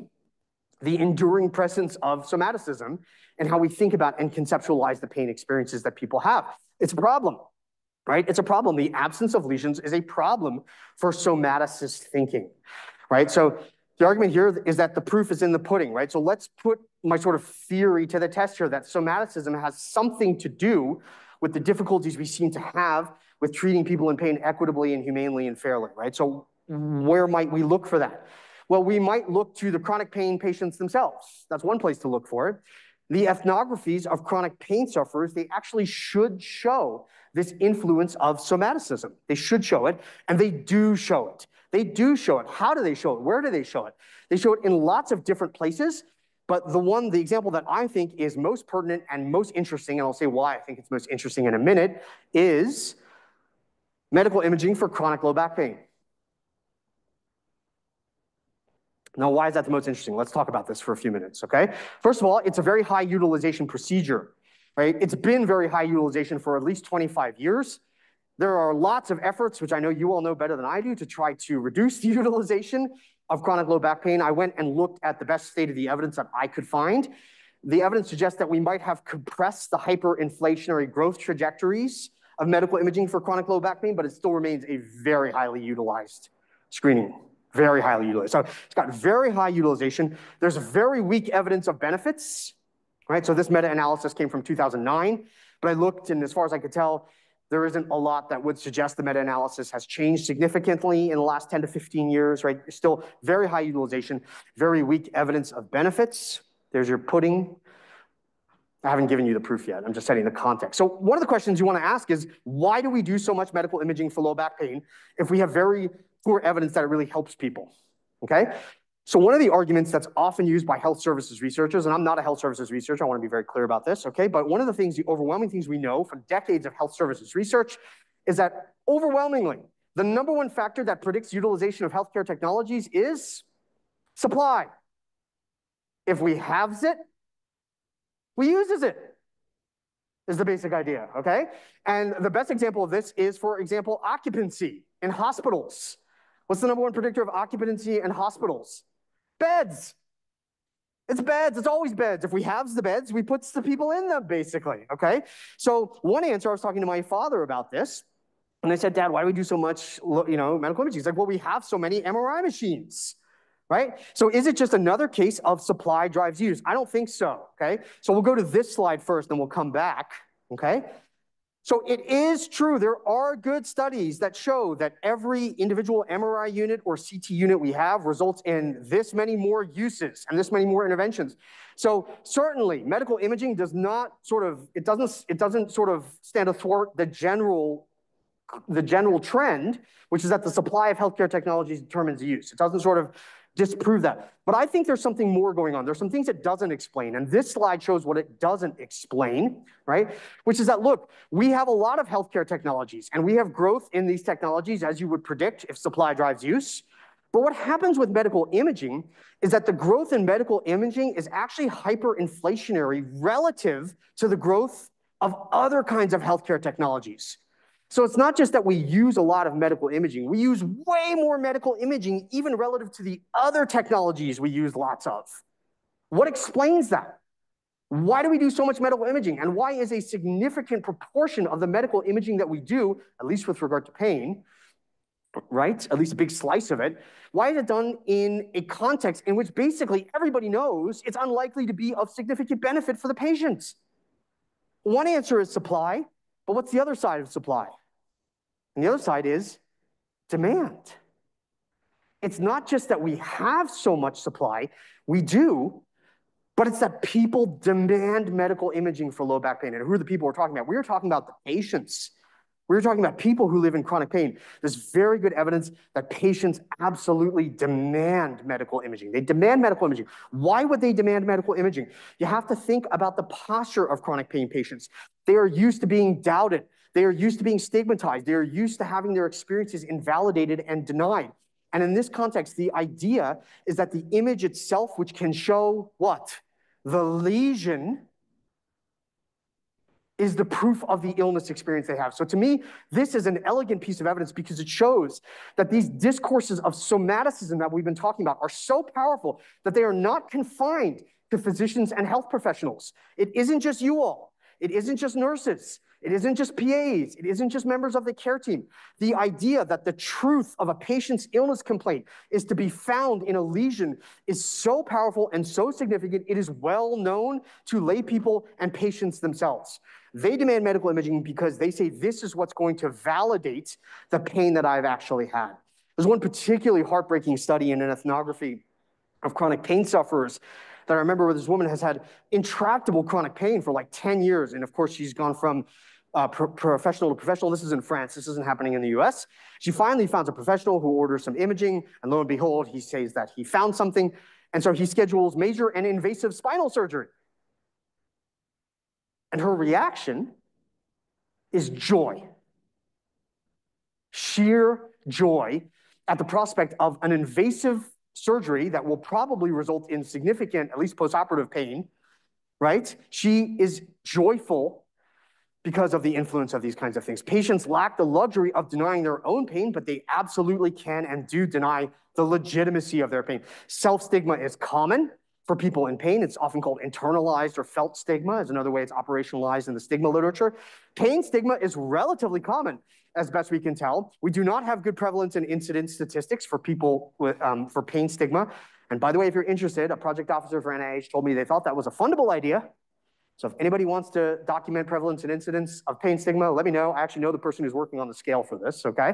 the enduring presence of somaticism and how we think about and conceptualize the pain experiences that people have. It's a problem, right? It's a problem. The absence of lesions is a problem for somaticist thinking, right? So the argument here is that the proof is in the pudding, right? So let's put my sort of theory to the test here that somaticism has something to do with the difficulties we seem to have with treating people in pain equitably and humanely and fairly, right? So where might we look for that? Well, we might look to the chronic pain patients themselves. That's one place to look for it. The ethnographies of chronic pain sufferers, they actually should show this influence of somaticism. They should show it, and they do show it. They do show it. How do they show it? Where do they show it? They show it in lots of different places, but the example that I think is most pertinent and most interesting, and I'll say why I think it's most interesting in a minute, is medical imaging for chronic low back pain. Now, why is that the most interesting? Let's talk about this for a few minutes, okay? First of all, it's a very high utilization procedure, right? It's been very high utilization for at least 25 years. There are lots of efforts, which I know you all know better than I do, to try to reduce the utilization of chronic low back pain. I went and looked at the best state of the evidence that I could find. The evidence suggests that we might have compressed the hyperinflationary growth trajectories of medical imaging for chronic low back pain, but it still remains a very highly utilized screening. Very highly utilized. So it's got very high utilization. There's very weak evidence of benefits, right? So this meta-analysis came from 2009, but I looked, and as far as I could tell, there isn't a lot that would suggest the meta-analysis has changed significantly in the last 10 to 15 years, right? Still very high utilization, very weak evidence of benefits. There's your pudding. I haven't given you the proof yet. I'm just setting the context. So one of the questions you want to ask is, why do we do so much medical imaging for low back pain if we have very poor evidence that it really helps people, okay? So one of the arguments that's often used by health services researchers, and I'm not a health services researcher, I want to be very clear about this, okay? But one of the things, the overwhelming things we know from decades of health services research is that overwhelmingly, the number one factor that predicts utilization of healthcare technologies is supply. If we have it, we uses it, is the basic idea, okay? And the best example of this is, for example, occupancy in hospitals. What's the number one predictor of occupancy in hospitals? Beds. It's beds. It's always beds. If we have the beds, we put the people in them, basically, okay? So one answer, I was talking to my father about this, and I said, Dad, why do we do so much, medical imaging? He's like, well, we have so many MRI machines, right? So is it just another case of supply drives use? I don't think so, okay? So we'll go to this slide first, then we'll come back, okay? So it is true, there are good studies that show that every individual MRI unit or CT unit we have results in this many more uses and this many more interventions. So certainly medical imaging does not sort of, it doesn't sort of stand athwart the general trend, which is that the supply of healthcare technologies determines use. It doesn't sort of disprove that. But I think there's something more going on. There's some things it doesn't explain. And this slide shows what it doesn't explain, right? Which is that, look, we have a lot of healthcare technologies, and we have growth in these technologies, as you would predict, if supply drives use. But what happens with medical imaging is that the growth in medical imaging is actually hyperinflationary relative to the growth of other kinds of healthcare technologies. So it's not just that we use a lot of medical imaging. We use way more medical imaging, even relative to the other technologies we use lots of. What explains that? Why do we do so much medical imaging? And why is a significant proportion of the medical imaging that we do, at least with regard to pain, right? At least a big slice of it. Why is it done in a context in which basically everybody knows it's unlikely to be of significant benefit for the patient? One answer is supply, but what's the other side of supply? And the other side is demand. It's not just that we have so much supply, we do, but it's that people demand medical imaging for low back pain. And who are the people we're talking about? We're talking about the patients. We're talking about people who live in chronic pain. There's very good evidence that patients absolutely demand medical imaging. They demand medical imaging. Why would they demand medical imaging? You have to think about the posture of chronic pain patients. They are used to being doubted. They are used to being stigmatized. They are used to having their experiences invalidated and denied. And in this context, the idea is that the image itself, which can show what? The lesion, is the proof of the illness experience they have. So to me, this is an elegant piece of evidence because it shows that these discourses of somaticism that we've been talking about are so powerful that they are not confined to physicians and health professionals. It isn't just you all. It isn't just nurses. It isn't just PAs. It isn't just members of the care team. The idea that the truth of a patient's illness complaint is to be found in a lesion is so powerful and so significant, it is well known to lay people and patients themselves. They demand medical imaging because they say this is what's going to validate the pain that I've actually had. There's one particularly heartbreaking study in an ethnography of chronic pain sufferers that I remember where this woman has had intractable chronic pain for like 10 years. And of course, she's gone from professional to professional. This is in France. This isn't happening in the US. She finally finds a professional who orders some imaging. And lo and behold, he says that he found something. And so he schedules major and invasive spinal surgery. And her reaction is joy. Sheer joy at the prospect of an invasive surgery that will probably result in significant, at least postoperative pain, right? She is joyful because of the influence of these kinds of things. Patients lack the luxury of denying their own pain, but they absolutely can and do deny the legitimacy of their pain. Self-stigma is common for people in pain. It's often called internalized or felt stigma is another way it's operationalized in the stigma literature. Pain stigma is relatively common, as best we can tell. We do not have good prevalence and incidence statistics for people with, for pain stigma. And by the way, if you're interested, a project officer for NIH told me they thought that was a fundable idea. So if anybody wants to document prevalence and incidence of pain stigma, let me know. I actually know the person who's working on the scale for this, okay?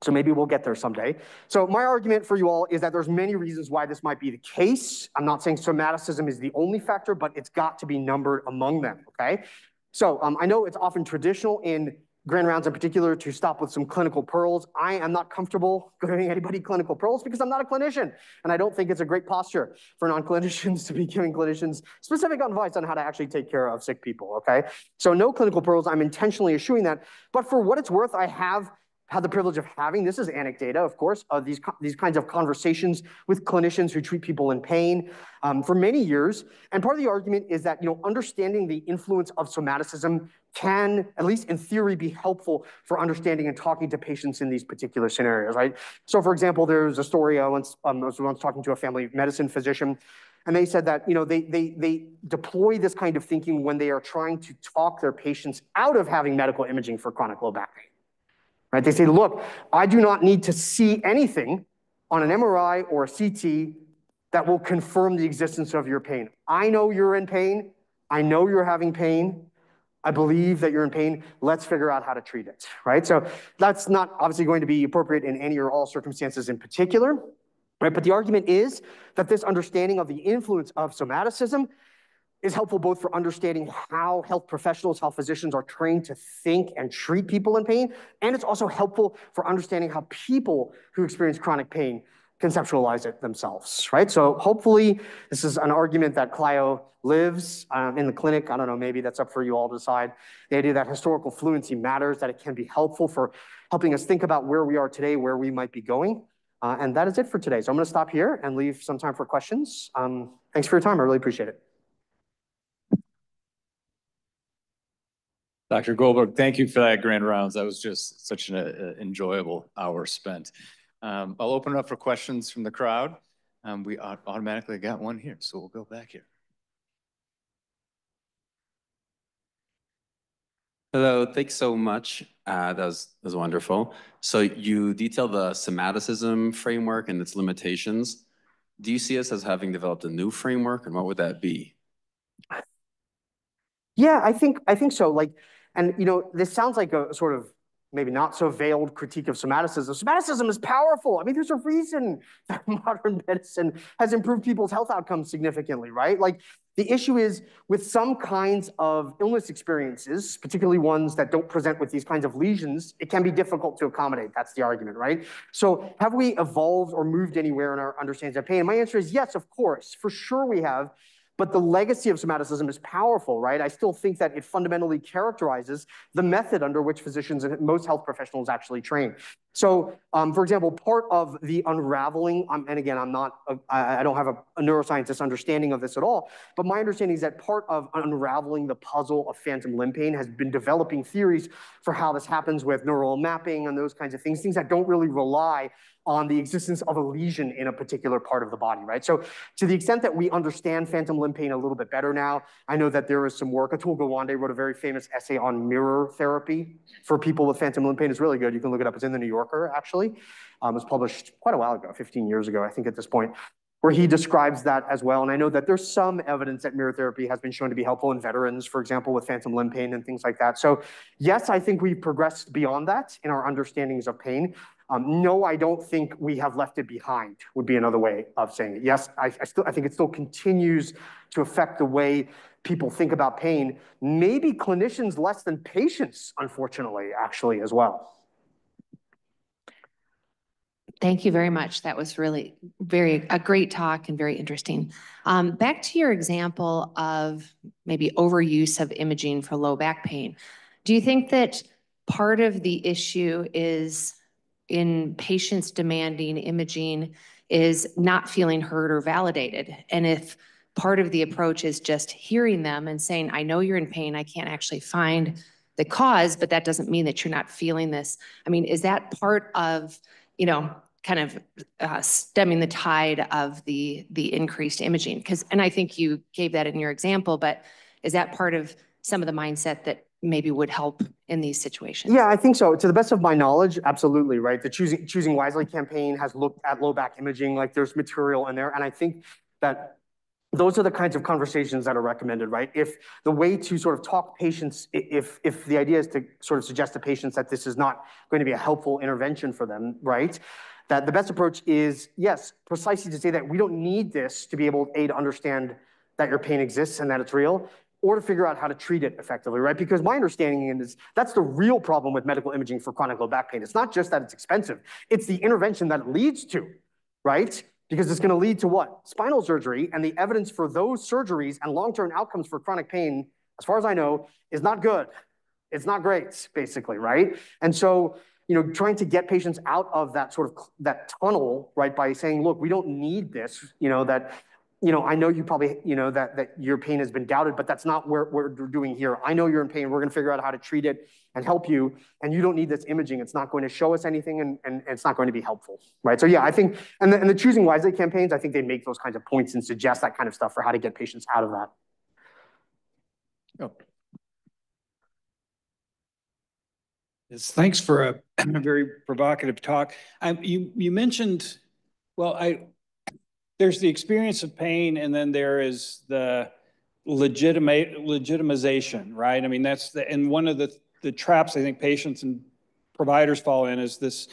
So maybe we'll get there someday. So my argument for you all is that there's many reasons why this might be the case. I'm not saying somaticism is the only factor, but it's got to be numbered among them, okay? So I know it's often traditional in grand rounds in particular to stop with some clinical pearls. I am not comfortable giving anybody clinical pearls because I'm not a clinician. And I don't think it's a great posture for non-clinicians to be giving clinicians specific advice on how to actually take care of sick people, okay? So no clinical pearls, I'm intentionally eschewing that. But for what it's worth, I have had the privilege of having, this is anecdata, of course, these kinds of conversations with clinicians who treat people in pain for many years. And part of the argument is that, understanding the influence of somaticism can, at least in theory, be helpful for understanding and talking to patients in these particular scenarios, right? So for example, there's a story I was once talking to a family medicine physician, and they said that, they deploy this kind of thinking when they are trying to talk their patients out of having medical imaging for chronic low back pain. Right? They say, look, I do not need to see anything on an MRI or a CT that will confirm the existence of your pain. I know you're in pain. I know you're having pain. I believe that you're in pain. Let's figure out how to treat it, right? So that's not obviously going to be appropriate in any or all circumstances in particular, right? But the argument is that this understanding of the influence of somaticism is helpful both for understanding how health professionals, how physicians are trained to think and treat people in pain, and it's also helpful for understanding how people who experience chronic pain conceptualize it themselves, right? So hopefully this is an argument that Clio lives in the clinic. I don't know, maybe that's up for you all to decide. The idea that historical fluency matters, that it can be helpful for helping us think about where we are today, where we might be going. And that is it for today. So I'm gonna stop here and leave some time for questions. Thanks for your time, I really appreciate it. Dr. Goldberg, thank you for that grand rounds. That was just such an enjoyable hour spent. I'll open it up for questions from the crowd. We automatically got one here, so we'll go back here. Hello, thanks so much. That was wonderful. So you detailed the somaticism framework and its limitations. Do you see us as having developed a new framework, and what would that be? Yeah, I think so. Like, and this sounds like a sort of maybe not so veiled critique of somaticism. Somaticism is powerful. I mean, there's a reason that modern medicine has improved people's health outcomes significantly, right? Like, the issue is with some kinds of illness experiences, particularly ones that don't present with these kinds of lesions, it can be difficult to accommodate. That's the argument, right? So have we evolved or moved anywhere in our understanding of pain? My answer is yes, of course. For sure we have. But the legacy of somaticism is powerful, right? I still think that it fundamentally characterizes the method under which physicians and most health professionals actually train. So, for example, part of the unraveling, and again, I don't have a neuroscientist understanding of this at all, but my understanding is that part of unraveling the puzzle of phantom limb pain has been developing theories for how this happens with neural mapping and those kinds of things that don't really rely on the existence of a lesion in a particular part of the body, right? So to the extent that we understand phantom limb pain a little bit better now, I know that there is some work. Atul Gawande wrote a very famous essay on mirror therapy for people with phantom limb pain. It's really good. You can look it up. It's in the New Yorker, actually. It was published quite a while ago, 15 years ago, I think at this point, where he describes that as well. And I know that there's some evidence that mirror therapy has been shown to be helpful in veterans, for example, with phantom limb pain and things like that. So yes, I think we've progressed beyond that in our understandings of pain. No, I don't think we have left it behind, would be another way of saying it. Yes, I think it still continues to affect the way people think about pain, maybe clinicians less than patients, unfortunately, actually, as well. Thank you very much. That was really a great talk and very interesting. Back to your example of maybe overuse of imaging for low back pain. Do you think that part of the issue is in patients demanding imaging is not feeling heard or validated? And if part of the approach is just hearing them and saying, I know you're in pain, I can't actually find the cause, but that doesn't mean that you're not feeling this. I mean, is that part of, kind of stemming the tide of the increased imaging? And I think you gave that in your example, but is that part of some of the mindset that maybe would help in these situations? Yeah, I think so. To the best of my knowledge, absolutely, right? The Choosing Wisely campaign has looked at low back imaging, like there's material in there. And I think that those are the kinds of conversations that are recommended, right? If the way to sort of talk patients, if the idea is to sort of suggest to patients that this is not going to be a helpful intervention for them, right? That the best approach is, yes, precisely to say that we don't need this to be able, to understand that your pain exists and that it's real, or to figure out how to treat it effectively, right? Because my understanding is that's the real problem with medical imaging for chronic low back pain. It's not just that it's expensive, it's the intervention that it leads to, right? Because it's gonna lead to what? Spinal surgery, and the evidence for those surgeries and long-term outcomes for chronic pain, as far as I know, is not good. It's not great, basically, right? And so, trying to get patients out of that sort of that tunnel, right, by saying, look, we don't need this, I know you probably, that your pain has been doubted, but that's not what we're doing here. I know you're in pain. We're going to figure out how to treat it and help you. And you don't need this imaging. It's not going to show us anything, and it's not going to be helpful, right? So yeah, I think, and the Choosing Wisely campaigns, I think they make those kinds of points and suggest that kind of stuff for how to get patients out of that. Oh. Yes, thanks for a very provocative talk. You mentioned, there's the experience of pain, and then there is the legitimization, right? I mean, and one of the traps I think patients and providers fall in is this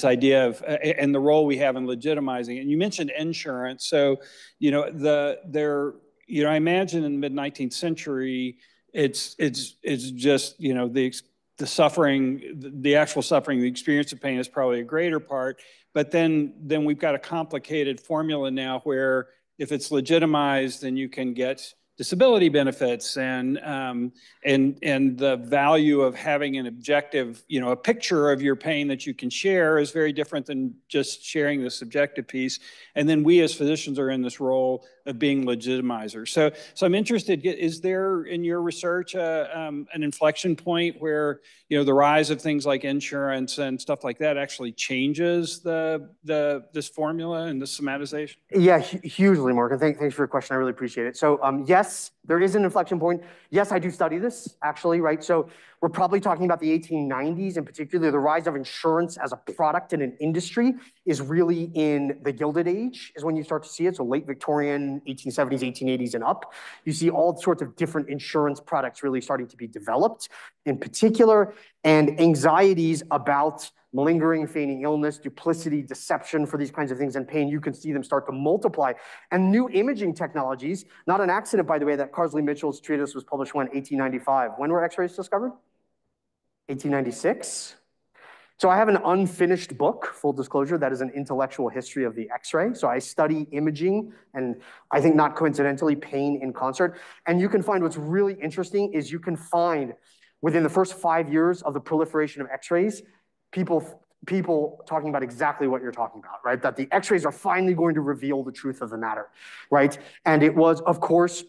idea of, and the role we have in legitimizing. And you mentioned insurance. So, I imagine in the mid-19th century, it's just, the suffering, the actual suffering, the experience of pain is probably a greater part. But then we've got a complicated formula now where if it's legitimized, then you can get disability benefits, and the value of having an objective, a picture of your pain that you can share is very different than just sharing the subjective piece. And then we as physicians are in this role of being legitimizers. So I'm interested, is there in your research an inflection point where, you know, the rise of things like insurance and stuff like that actually changes this formula and this somatization? Yeah, hugely, Morgan. Thanks for your question. I really appreciate it. So yes, there is an inflection point. Yes, I do study this, actually, right? So we're probably talking about the 1890s, in particular, the rise of insurance as a product in an industry is really in the Gilded Age, is when you start to see it. So late Victorian, 1870s, 1880s, and up. You see all sorts of different insurance products really starting to be developed in particular, and anxieties about malingering, feigning illness, duplicity, deception for these kinds of things, and pain, you can see them start to multiply. And new imaging technologies, not an accident, by the way, that Carsley Mitchell's treatise was published when? 1895. When were X-rays discovered? 1896. So I have an unfinished book, full disclosure, that is an intellectual history of the X-ray. So I study imaging, and I think not coincidentally, pain in concert. And you can find what's really interesting is you can find within the first 5 years of the proliferation of X-rays, people talking about exactly what you're talking about, right? That the X-rays are finally going to reveal the truth of the matter, right? And it was, of course,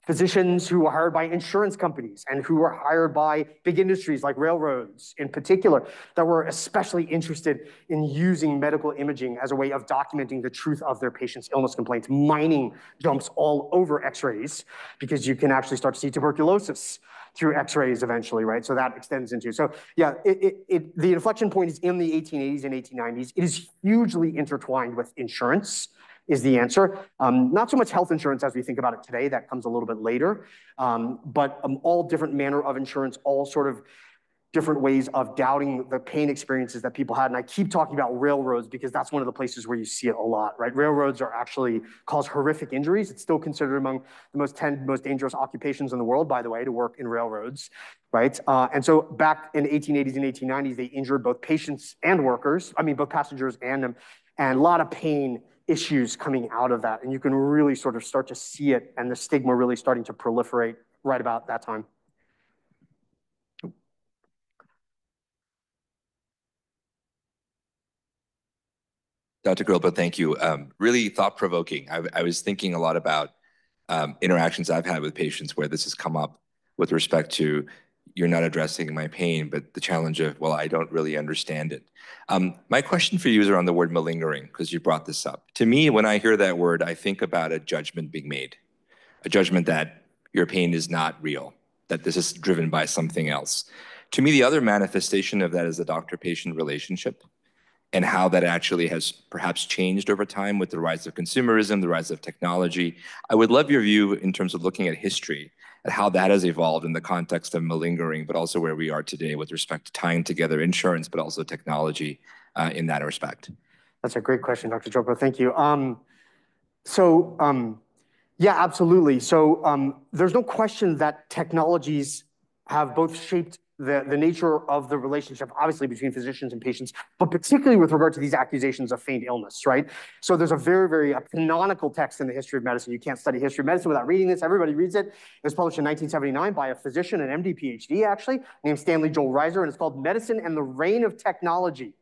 physicians who were hired by insurance companies and who were hired by big industries like railroads in particular that were especially interested in using medical imaging as a way of documenting the truth of their patients' illness complaints. Mining jumps all over X-rays because you can actually start to see tuberculosis through X-rays eventually, right? So that extends into, so yeah, the inflection point is in the 1880s and 1890s. It is hugely intertwined with insurance is the answer. Not so much health insurance as we think about it today, that comes a little bit later, but all different manner of insurance, all sort of different ways of doubting the pain experiences that people had. And I keep talking about railroads because that's one of the places where you see it a lot, right? Railroads are actually cause horrific injuries. It's still considered among the 10 most dangerous occupations in the world, by the way, to work in railroads, right? And so back in the 1880s and 1890s, they injured both patients and workers, I mean, both passengers and them, and a lot of pain issues coming out of that. And you can really sort of start to see it and the stigma really starting to proliferate right about that time. Dr. Goldberg, thank you. Really thought-provoking. I was thinking a lot about interactions I've had with patients where this has come up with respect to you're not addressing my pain, but the challenge of, well, I don't really understand it. My question for you is around the word malingering, because you brought this up. To me, when I hear that word, I think about a judgment being made, a judgment that your pain is not real, that this is driven by something else. To me, the other manifestation of that is the doctor-patient relationship, and how that actually has perhaps changed over time with the rise of consumerism, the rise of technology. I would love your view in terms of looking at history, at how that has evolved in the context of malingering, but also where we are today with respect to tying together insurance, but also technology in that respect. That's a great question, Dr. Chopra. Thank you. Yeah, absolutely. So there's no question that technologies have both shaped the nature of the relationship, obviously, between physicians and patients, but particularly with regard to these accusations of feigned illness, right? So there's a very canonical text in the history of medicine. You can't study history of medicine without reading this. Everybody reads it. It was published in 1979 by a physician, an MD, PhD, actually, named Stanley Joel Reiser, and it's called Medicine and the Reign of Technology.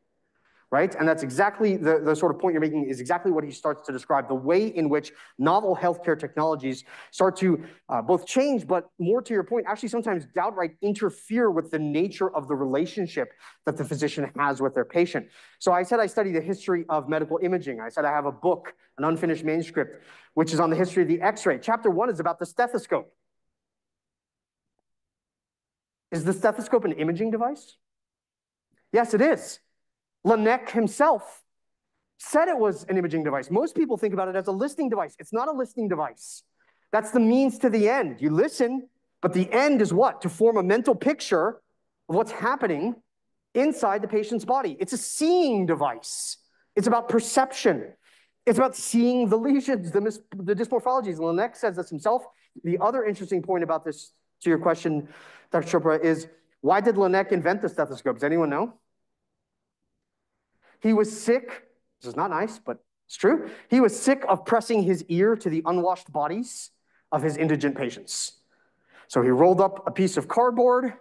Right? And that's exactly the sort of point you're making is exactly what he starts to describe, the way in which novel healthcare technologies start to both change, but more to your point, actually sometimes outright interfere with the nature of the relationship that the physician has with their patient. So I said I study the history of medical imaging. I said I have a book, an unfinished manuscript, which is on the history of the X-ray. Chapter 1 is about the stethoscope. Is the stethoscope an imaging device? Yes, it is. Laennec himself said it was an imaging device. Most people think about it as a listening device. It's not a listening device. That's the means to the end. You listen, but the end is what? To form a mental picture of what's happening inside the patient's body. It's a seeing device. It's about perception. It's about seeing the lesions, the dysmorphologies. Laennec says this himself. The other interesting point about this, to your question, Dr. Chopra, is why did Laennec invent the stethoscope? Does anyone know? He was sick, this is not nice, but it's true. He was sick of pressing his ear to the unwashed bodies of his indigent patients. So he rolled up a piece of cardboard,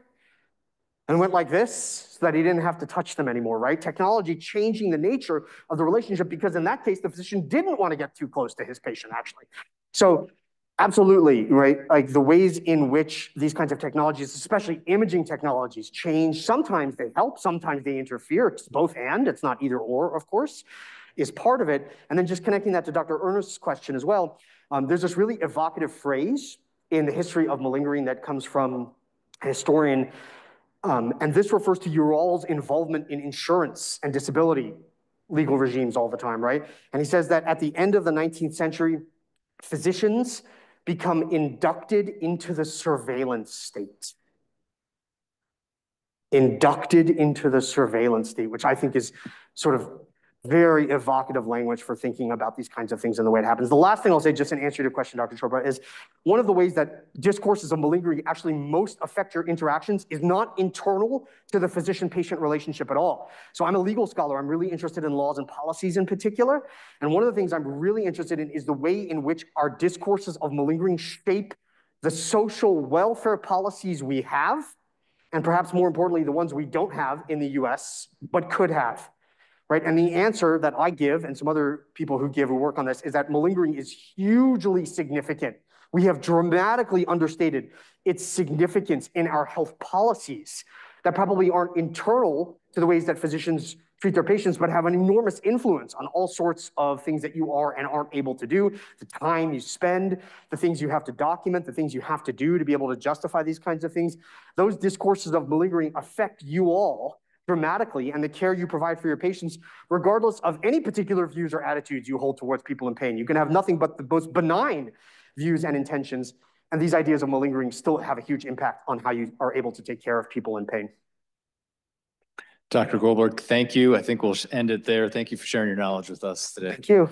and went like this so that he didn't have to touch them anymore, right? Technology changing the nature of the relationship because in that case, the physician didn't want to get too close to his patient, actually. So absolutely, right? Like the ways in which these kinds of technologies, especially imaging technologies, change, sometimes they help, sometimes they interfere. It's both and, it's not either or, of course, is part of it. And then just connecting that to Dr. Ernest's question as well, there's this really evocative phrase in the history of malingering that comes from a historian, and this refers to Ural's involvement in insurance and disability legal regimes all the time, right? And he says that at the end of the 19th century, physicians become inducted into the surveillance state. Inducted into the surveillance state, which I think is sort of very evocative language for thinking about these kinds of things and the way it happens. The last thing I'll say, just in answer to your question, Dr. Chopra, is one of the ways that discourses of malingering actually most affect your interactions is not internal to the physician-patient relationship at all. So I'm a legal scholar. I'm really interested in laws and policies in particular. And one of the things I'm really interested in is the way in which our discourses of malingering shape the social welfare policies we have, and perhaps more importantly, the ones we don't have in the US, but could have. Right? And the answer that I give, and some other people who work on this, is that malingering is hugely significant. We have dramatically understated its significance in our health policies that probably aren't internal to the ways that physicians treat their patients, but have an enormous influence on all sorts of things that you are and aren't able to do, the time you spend, the things you have to document, the things you have to do to be able to justify these kinds of things. Those discourses of malingering affect you all dramatically and the care you provide for your patients, regardless of any particular views or attitudes you hold towards people in pain. You can have nothing but the most benign views and intentions, and these ideas of malingering still have a huge impact on how you are able to take care of people in pain. Dr. Goldberg, thank you. I think we'll end it there. Thank you for sharing your knowledge with us today. Thank you.